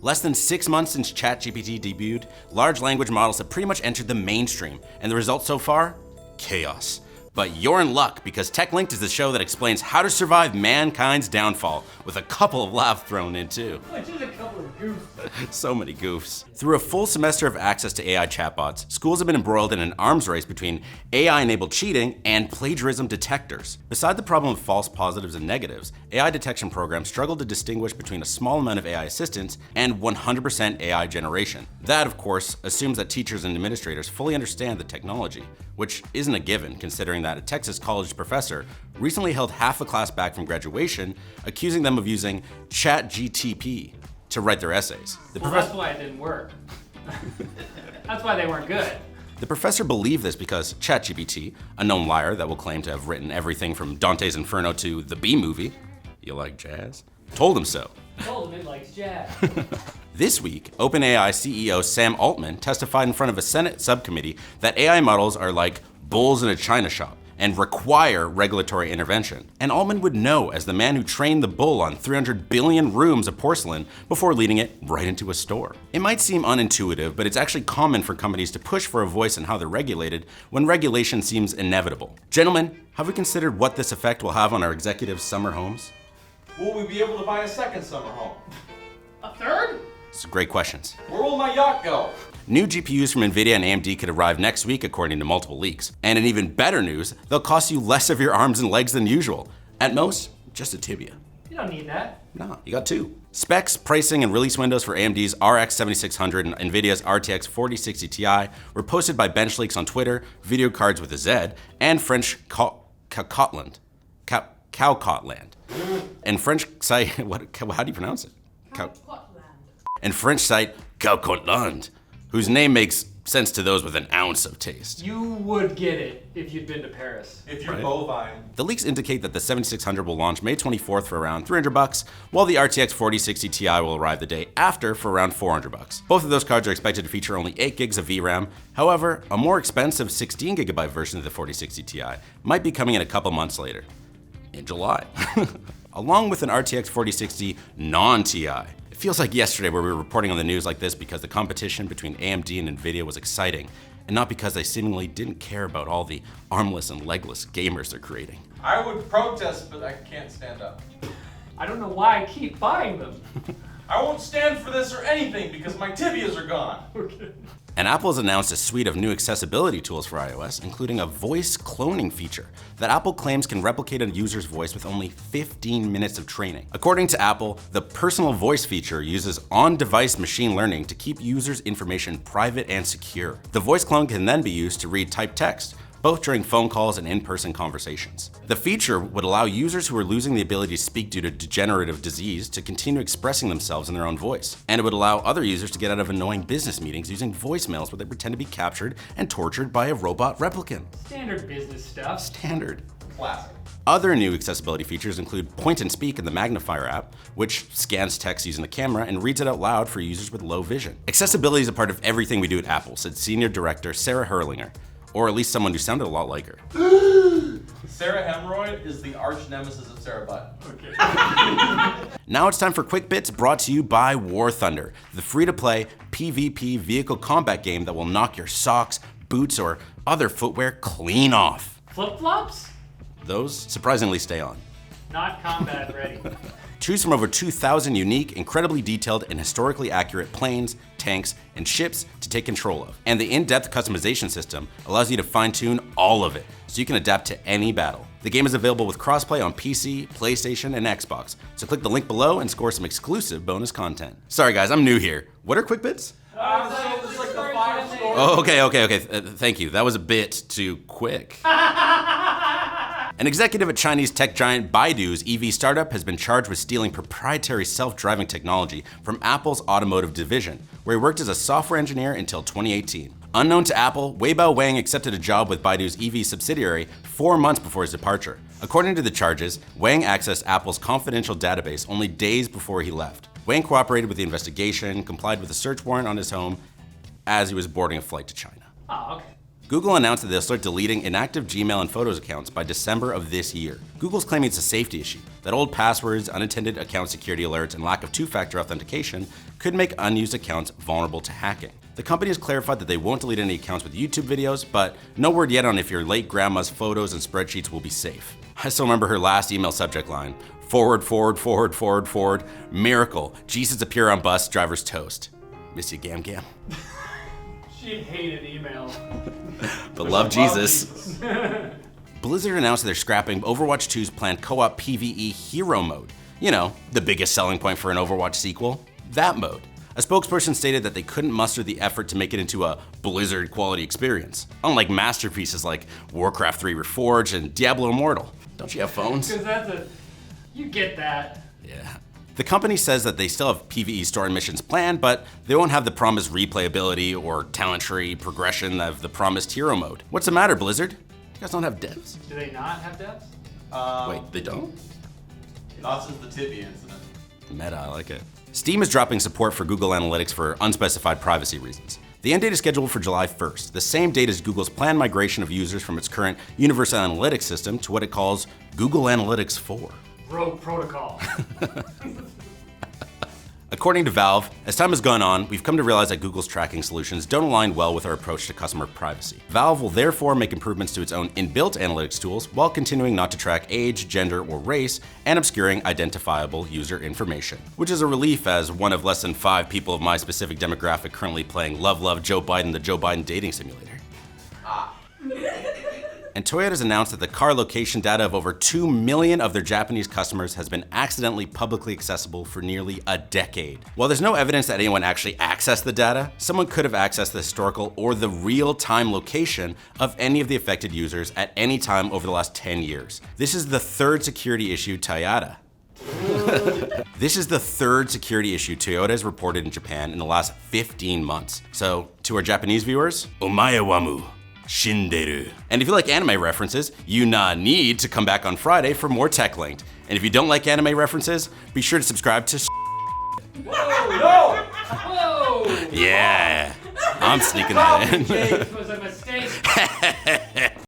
Less than 6 months since ChatGPT debuted, large language models have pretty much entered the mainstream, and the result so far? Chaos. But you're in luck, because TechLinked is the show that explains how to survive mankind's downfall, with a couple of laughs thrown in too. Just a couple of goofs. So many goofs. Through a full semester of access to AI chatbots, schools have been embroiled in an arms race between AI-enabled cheating and plagiarism detectors. Beside the problem of false positives and negatives, AI detection programs struggle to distinguish between a small amount of AI assistance and 100% AI generation. That, of course, assumes that teachers and administrators fully understand the technology, which isn't a given considering that a Texas college professor recently held half a class back from graduation, accusing them of using ChatGTP to write their essays. That's why it didn't work. That's why they weren't good. The professor believed this because ChatGPT, a known liar that will claim to have written everything from Dante's Inferno to the Bee Movie, you like jazz, told him so. Told him it likes jazz. This week, OpenAI CEO Sam Altman testified in front of a Senate subcommittee that AI models are like bulls in a china shop and require regulatory intervention. And Altman would know as the man who trained the bull on 300 billion rooms of porcelain before leading it right into a store. It might seem unintuitive, but it's actually common for companies to push for a voice in how they're regulated when regulation seems inevitable. Gentlemen, have we considered what this effect will have on our executives' summer homes? Will we be able to buy a second summer home? A third? It's great questions. Where will my yacht go? New GPUs from NVIDIA and AMD could arrive next week according to multiple leaks. And in even better news, they'll cost you less of your arms and legs than usual. At most, just a tibia. You don't need that. No, you got two. Specs, pricing, and release windows for AMD's RX 7600 and NVIDIA's RTX 4060 Ti were posted by BenchLeaks on Twitter, Video Cards with a Z, and French Cowcotland. And French site, how do you pronounce it? And French site Cowcotland, whose name makes sense to those with an ounce of taste. You would get it if you'd been to Paris. If you're bovine. The leaks indicate that the 7600 will launch May 24th for around $300, while the RTX 4060 Ti will arrive the day after for around $400. Both of those cards are expected to feature only 8 gigs of VRAM. However, a more expensive 16 gigabyte version of the 4060 Ti might be coming in a couple months later, in July, along with an RTX 4060 non-Ti. It feels like yesterday where we were reporting on the news like this because the competition between AMD and NVIDIA was exciting, and not because they seemingly didn't care about all the armless and legless gamers they're creating. I would protest, but I can't stand up. I don't know why I keep buying them. I won't stand for this or anything because my tibias are gone. Okay. And Apple has announced a suite of new accessibility tools for iOS, including a voice cloning feature that Apple claims can replicate a user's voice with only 15 minutes of training. According to Apple, the personal voice feature uses on-device machine learning to keep users' information private and secure. The voice clone can then be used to read typed text, both during phone calls and in-person conversations. The feature would allow users who are losing the ability to speak due to degenerative disease to continue expressing themselves in their own voice. And it would allow other users to get out of annoying business meetings using voicemails where they pretend to be captured and tortured by a robot replicant. Standard business stuff. Standard. Classic. Other new accessibility features include Point and Speak in the Magnifier app, which scans text using the camera and reads it out loud for users with low vision. Accessibility is a part of everything we do at Apple, said Senior Director Sarah Herlinger. Or at least someone who sounded a lot like her. Sarah Hemorrhoid is the arch nemesis of Sarah Butt. Okay. Now it's time for Quick Bits, brought to you by War Thunder, the free-to-play PvP vehicle combat game that will knock your socks, boots, or other footwear clean off. Flip-flops? Those surprisingly stay on. Not combat ready. Choose from over 2,000 unique, incredibly detailed, and historically accurate planes, tanks, and ships to take control of. And the in-depth customization system allows you to fine-tune all of it, so you can adapt to any battle. The game is available with crossplay on PC, PlayStation, and Xbox, so click the link below and score some exclusive bonus content. Sorry guys, I'm new here. What are Quick Bits? So it's like the 5-star. Oh, okay. Thank you. That was a bit too quick. An executive at Chinese tech giant Baidu's EV startup has been charged with stealing proprietary self-driving technology from Apple's automotive division, where he worked as a software engineer until 2018. Unknown to Apple, Weibao Wang accepted a job with Baidu's EV subsidiary 4 months before his departure. According to the charges, Wang accessed Apple's confidential database only days before he left. Wang cooperated with the investigation, complied with a search warrant on his home as he was boarding a flight to China. Oh, okay. Google announced that they'll start deleting inactive Gmail and Photos accounts by December of this year. Google's claiming it's a safety issue, that old passwords, unattended account security alerts, and lack of two-factor authentication could make unused accounts vulnerable to hacking. The company has clarified that they won't delete any accounts with YouTube videos, but no word yet on if your late grandma's photos and spreadsheets will be safe. I still remember her last email subject line, forward, miracle, Jesus appear on bus, driver's toast. Miss you, Gam Gam. She hated email. But love Jesus. Blizzard announced that they're scrapping Overwatch 2's planned co-op PvE hero mode. You know, the biggest selling point for an Overwatch sequel. That mode. A spokesperson stated that they couldn't muster the effort to make it into a Blizzard quality experience. Unlike masterpieces like Warcraft 3 Reforged and Diablo Immortal. Don't you have phones? Because you get that. Yeah. The company says that they still have PvE story missions planned, but they won't have the promised replayability or talent tree progression of the promised hero mode. What's the matter, Blizzard? You guys don't have devs? Do they not have devs? Wait, they don't? Not since the Tibia incident. Meta, I like it. Steam is dropping support for Google Analytics for unspecified privacy reasons. The end date is scheduled for July 1st, the same date as Google's planned migration of users from its current Universal Analytics system to what it calls Google Analytics 4. Rogue protocol. According to Valve, as time has gone on, we've come to realize that Google's tracking solutions don't align well with our approach to customer privacy. Valve will therefore make improvements to its own inbuilt analytics tools while continuing not to track age, gender, or race, and obscuring identifiable user information. Which is a relief as one of less than 5 people of my specific demographic currently playing Love Joe Biden, the Joe Biden dating simulator. And Toyota's announced that the car location data of over 2 million of their Japanese customers has been accidentally publicly accessible for nearly a decade. While there's no evidence that anyone actually accessed the data, someone could have accessed the historical or the real-time location of any of the affected users at any time over the last 10 years. This is the third security issue Toyota. This is the third security issue Toyota has reported in Japan in the last 15 months. So, to our Japanese viewers, omae wamu. Shinderu. And if you like anime references, you need to come back on Friday for more Tech Linked. And if you don't like anime references, be sure to subscribe to Whoa! No! Whoa! Yeah, I'm sneaking that in. This was a mistake.